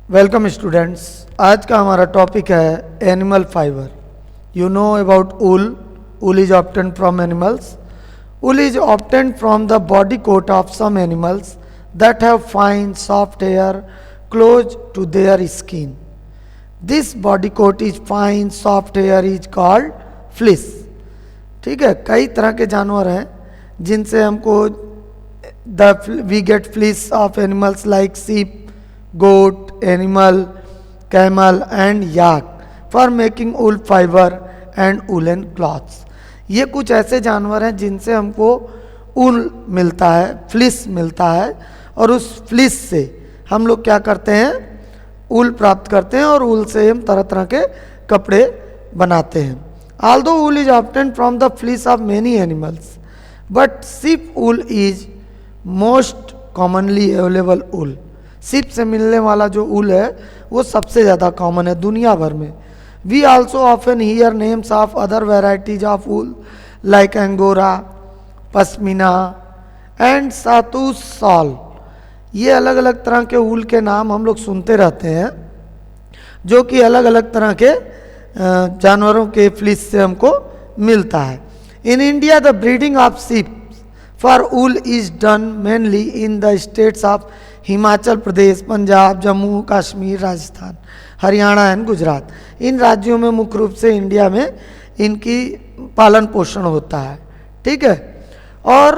Welcome students. आज का हमारा टॉपिक है animal fibre. You know about wool. Wool is obtained from animals. Wool is obtained from the body coat of some animals that have fine soft hair close to their skin. This body coat is fine soft hair is called fleece. ठीक है, कई तरह के जानवर हैं जिनसे हमको we get fleece of animals like sheep, goat, animal, camel and yak for making wool fiber and woolen cloths। ये कुछ ऐसे जानवर हैं जिनसे हमको ऊल मिलता है, फ्लिस मिलता है, और उस फ्लिस से हम लोग क्या करते हैं, ऊल प्राप्त करते हैं और ऊल से हम तरह तरह के कपड़े बनाते हैं। Although wool is obtained from the fleece of many animals, but sheep wool is most commonly available wool। सीप से मिलने वाला जो ऊल है वो सबसे ज़्यादा कॉमन है दुनिया भर में। We also often hear names of other varieties of wool like angora, pashmina and shahtoosh shawl. ये अलग अलग तरह के ऊल के नाम हम लोग सुनते रहते हैं जो कि अलग अलग तरह के जानवरों के फ्लिस से हमको मिलता है। In India the breeding of sheep for wool is done mainly in the states of Himachal Pradesh, Punjab, Jammu Kashmir, Rajasthan, Haryana and Gujarat. इन राज्यों में मुख्य रूप से इंडिया में इनकी पालन पोषण होता है। ठीक है, और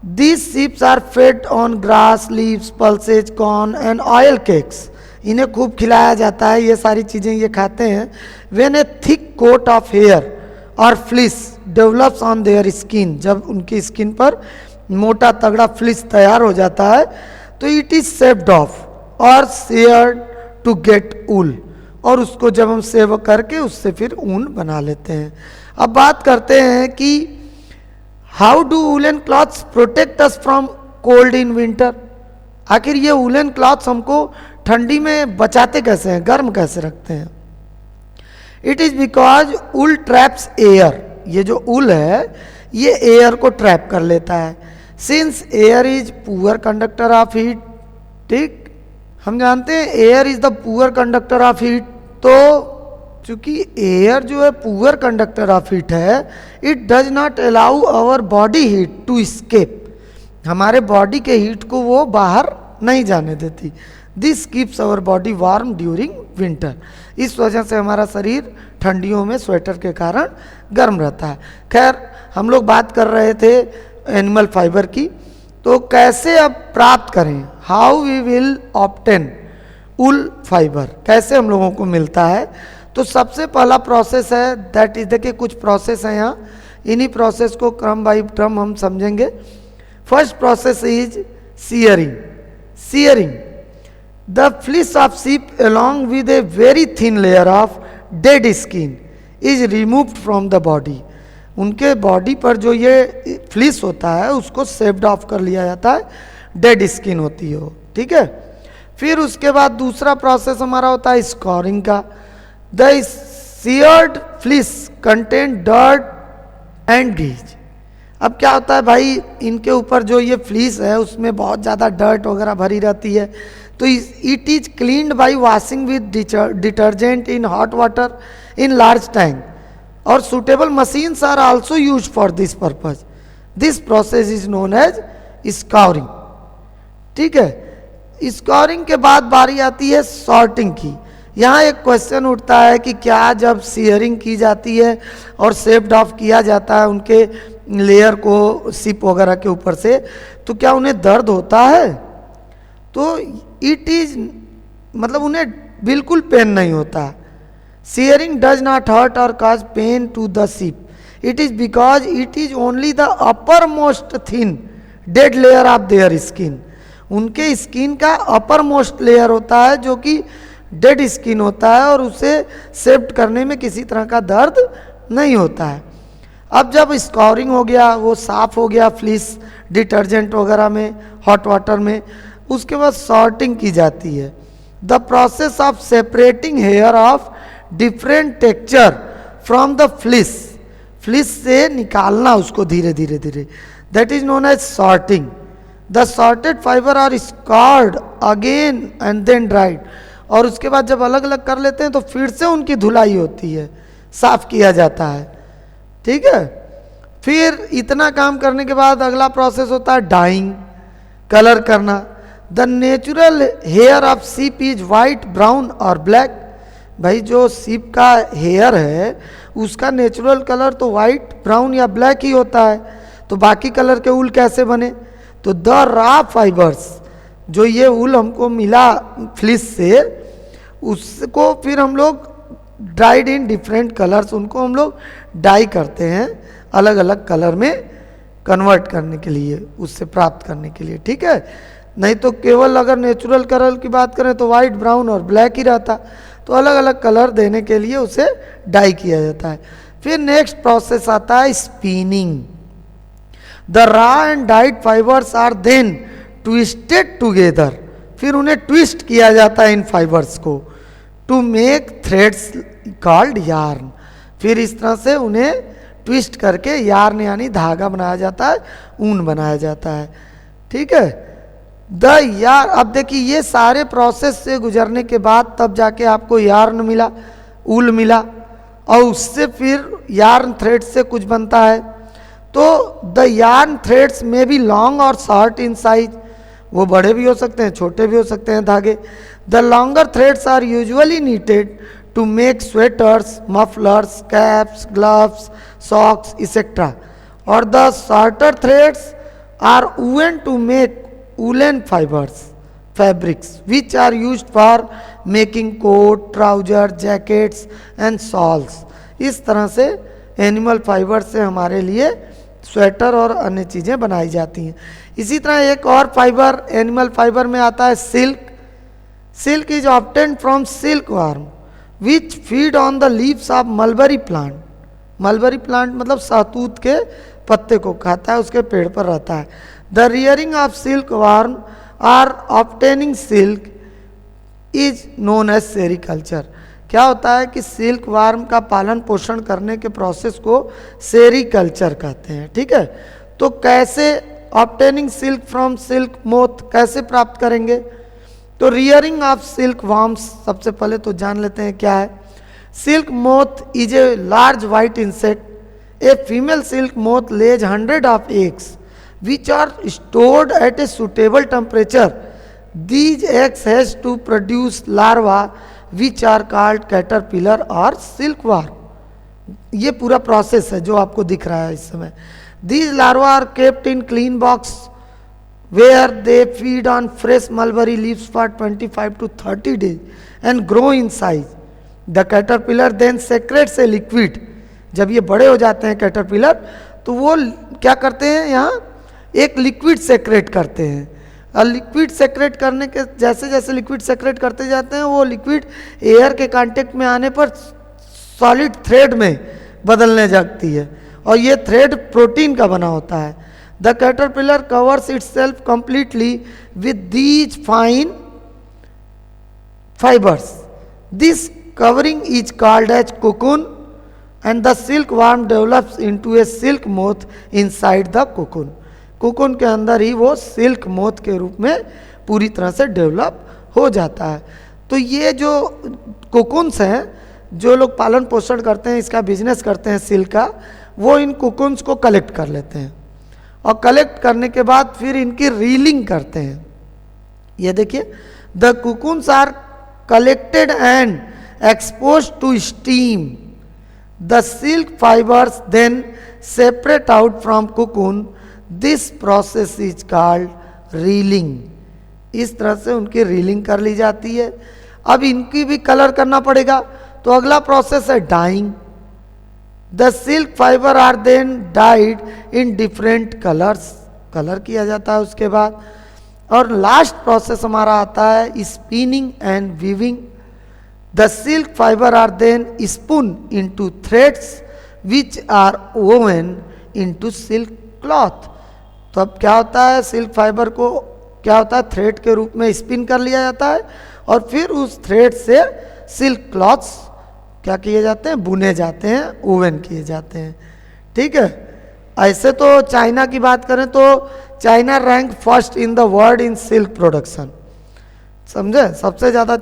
these sheeps are fed on grass, leaves, pulses, corn and oil cakes. इन्हें खूब खिलाया जाता है, ये सारी चीज़ें ये खाते हैं। When a thick coat of hair और fleece develops on their skin, जब उनकी स्किन पर मोटा तगड़ा फ्लिस तैयार हो जाता है तो इट इज सेव्ड ऑफ और शेयर्ड टू गेट ऊल, और उसको जब हम सेव करके उससे फिर ऊन बना लेते हैं। अब बात करते हैं कि how do woollen clothes protect us from cold in winter. आखिर ये वूलन क्लॉथ्स हमको ठंडी में बचाते कैसे हैं, गर्म कैसे रखते हैं। It is because wool traps air. ये जो ऊल है ये एयर को ट्रैप कर लेता है। Since air is poor conductor of heat, ठीक, हम जानते हैं air is the poor conductor of heat. तो चूंकि एयर जो है पुअर कंडक्टर ऑफ हीट है, it does not allow our body heat to escape. हमारे बॉडी के हीट को वो बाहर नहीं जाने देती। This keeps our body warm during winter. इस वजह से हमारा शरीर ठंडियों में स्वेटर के कारण गर्म रहता है। खैर, हम लोग बात कर रहे थे एनिमल फाइबर की, तो कैसे अब प्राप्त करें, how we will obtain wool fibre, कैसे हम लोगों को मिलता है। तो सबसे पहला प्रोसेस है दैट इज, देखिए कुछ प्रोसेस है यहाँ, इन्हीं प्रोसेस को क्रम बाई क्रम हम समझेंगे। First process is shearing. Shearing the fleece of सीप along with a very thin layer of dead skin is removed from the body। उनके बॉडी पर जो ये फ्लिस होता है उसको सेव्ड ऑफ कर लिया जाता है, डेड स्किन होती है वो। ठीक है, फिर उसके बाद दूसरा प्रोसेस हमारा होता है स्कोरिंग का। The sheared fleece contain dirt and grease. अब क्या होता है भाई, इनके ऊपर जो ये फ्लिस है उसमें बहुत ज़्यादा डर्ट वगैरह भरी रहती है, तो it is cleaned by washing with detergent in hot water in large tank, और suitable machines are also used for this purpose। This process is known as scouring। ठीक है, स्कोरिंग के बाद बारी आती है सॉर्टिंग की। यहाँ एक क्वेश्चन उठता है कि क्या जब सियरिंग की जाती है और सेव्ड ऑफ किया जाता है उनके लेयर को सिप वगैरह के ऊपर से, तो क्या उन्हें दर्द होता है। तो इट इज, मतलब उन्हें बिल्कुल पेन नहीं होता। Shearing does not hurt or cause pain to the sheep. It is because it is only the uppermost thin dead layer of their skin। उनके स्किन का uppermost layer होता है जो कि डेड स्किन होता है, और उसे सेव्ड करने में किसी तरह का दर्द नहीं होता है। अब जब स्कोरिंग हो गया, वो साफ हो गया फ्लिस डिटर्जेंट वगैरह में, हॉट वाटर में, उसके बाद सॉर्टिंग की जाती है। The process of separating hair of different texture from the fleece. Fleece से निकालना उसको धीरे धीरे धीरे, that is known as sorting. The sorted fibre are scoured again and then dried. और उसके बाद जब अलग अलग कर लेते हैं तो फिर से उनकी धुलाई होती है, साफ किया जाता है, ठीक है। फिर इतना काम करने के बाद अगला प्रोसेस होता है डाइंग, कलर करना। The natural hair of sheep is white, brown और ब्लैक। भाई जो सीप का हेयर है उसका नेचुरल कलर तो वाइट, ब्राउन या ब्लैक ही होता है, तो बाकी कलर के ऊल कैसे बने? तो द रॉ फाइबर्स, जो ये ऊल हमको मिला फ्लिस से, उसको फिर हम लोग ड्राइड इन डिफरेंट कलर्स, उनको हम लोग डाई करते हैं अलग अलग कलर में कन्वर्ट करने के लिए, उससे प्राप्त करने के लिए, ठीक है। नहीं तो केवल अगर नेचुरल कलर की बात करें तो वाइट, ब्राउन और ब्लैक ही रहता, तो अलग अलग कलर देने के लिए उसे डाई किया जाता है। फिर नेक्स्ट प्रोसेस आता है spinning. The raw and dyed fibres are then twisted together, फिर उन्हें ट्विस्ट किया जाता है इन फाइबर्स को, to make threads called yarn. फिर इस तरह से उन्हें ट्विस्ट करके यार्न यानी धागा बनाया जाता है, ऊन बनाया जाता है, ठीक है। द यार, अब देखिए ये सारे प्रोसेस से गुजरने के बाद तब जाके आपको यार्न मिला, ऊल मिला, और उससे फिर यार्न थ्रेड से कुछ बनता है। तो द यार्न थ्रेड्स में भी लॉन्ग और शॉर्ट इन साइज, वो बड़े भी हो सकते हैं, छोटे भी हो सकते हैं धागे। The longer threads are usually knitted to make sweaters, mufflers, caps, gloves, socks etcetera, और the shorter threads are woven to make woolen fibers, fabrics which are used for making coat, trouser, jackets and shawls। इस तरह से animal fibre से हमारे लिए sweater और अन्य चीज़ें बनाई जाती हैं। इसी तरह एक और फाइबर एनिमल फाइबर में आता है silk. Silk is obtained from silk worm which feed on the leaves of mulberry plant. Mulberry plant मतलब सहतूत के पत्ते को खाता है, उसके पेड़ पर रहता है। The rearing of silkworm और obtaining silk is known as sericulture. क्या होता है कि सिल्क वार्म का पालन पोषण करने के प्रोसेस को सेरीकल्चर कहते हैं, ठीक है। तो कैसे obtaining silk from silk moth कैसे प्राप्त करेंगे? तो रियरिंग ऑफ सिल्क वार्म्स, सबसे पहले तो जान लेते हैं क्या है। Silk moth is a large white insect. A female silk moth lays 100 of eggs which are stored at a suitable temperature. These eggs has to produce larvae which are called caterpillar or silkworm। ये पूरा process है जो आपको दिख रहा है इस समय। These larvae are kept in clean box where they feed on fresh mulberry leaves for 25 to 30 days and grow in size. The caterpillar then secretes a liquid। जब ये बड़े हो जाते हैं कैटरपिलर, तो वो क्या करते हैं, यहाँ एक लिक्विड सेक्रेट करते हैं। और लिक्विड सेक्रेट करने के जैसे जैसे लिक्विड सेक्रेट करते जाते हैं, वो लिक्विड एयर के कांटेक्ट में आने पर सॉलिड थ्रेड में बदलने लगती है, और ये थ्रेड प्रोटीन का बना होता है। The caterpillar covers itself completely with these fine fibres. This covering is called as cocoon and the silkworm develops into a silk moth inside the cocoon। Cocoon के अंदर ही वो सिल्क मोथ के रूप में पूरी तरह से डेवलप हो जाता है। तो ये जो कोकून्स हैं, जो लोग पालन पोषण करते हैं, इसका बिजनेस करते हैं सिल्क का, वो इन कोकून्स को कलेक्ट कर लेते हैं, और कलेक्ट करने के बाद फिर इनकी रीलिंग करते हैं। ये देखिए, the cocoons are collected and exposed to steam। The silk fibers then separate out from cocoon। This process is called reeling। इस तरह से उनकी रीलिंग कर ली जाती है। अब इनकी भी कलर करना पड़ेगा, तो अगला प्रोसेस है dyeing. The silk fibre are then dyed in different colours, colour किया जाता है उसके बाद। और लास्ट प्रोसेस हमारा आता है spinning and weaving. The silk fiber are then spun into threads which are woven into silk cloth। तो अब क्या होता है, सिल्क फाइबर को क्या होता है, थ्रेड के रूप में स्पिन कर लिया जाता है, और फिर उस थ्रेड से सिल्क क्लॉथ्स क्या किए जाते हैं, बुने जाते हैं, ओवन किए जाते हैं, ठीक है। ऐसे तो चाइना की बात करें तो China rank first in the world in silk production, समझे, सबसे ज़्यादा